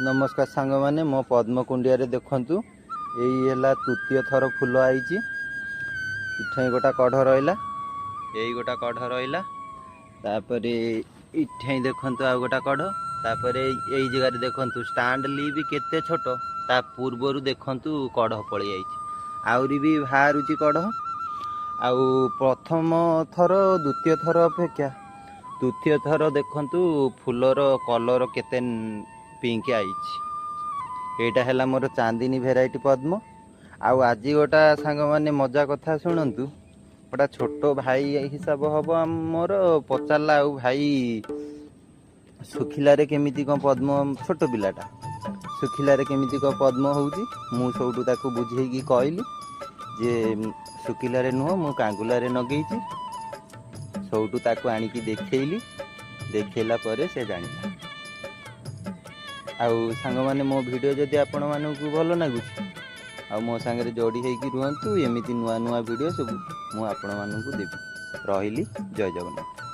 नमस्कार सांग माने मो पद्म कुंडिया रे देखंतु एई हैला तृतीय थर फूल आईची। इठे गोटा कढ़ रहिला, एई गोटा कढ़ रहिला, तापरे इठे देखंतु आ गोटा कढ़, तापरे एई जगह रे देखंतु स्टैंड लीव केते छोटो, ता पूर्वरु देखंतु कढ़ पळी आईची, आउरी भी बाहरुची कढ़। आउ प्रथम थर द्वितीय थर अपेक्षा तृतीय थर देखंतु फूलर कलर केते पिंक आईची। एटा हैला मोर चांदिनी भेराइटी पद्म। आउ आज गोटा सांग माने मजा कथा शुणंतु। गोटा छोट भाई हिसाब हम मोर पचारला, आउ भाई सुखिलारे केमिति कौन पद्म, छोट पिलाटा सुखिलारे केमिति कौन पद्म होउची। मु सबटू ताकू बुझेइकी कहली जे सुखिलारे नुह मु कांगुलारे नगेइची। सबटू ताकू आनिकी देखैली, देखैला परे से जानिला। आउ सांग माने मो वीडियो जदि आपण मानकू भल लागुची आ मो सांगरे जोड़ी हेकी रुहंतु। एमिति नुआ नुआ वीडियो सब मु आपण मानकू देबी। रहिली, जय जगन्नाथ।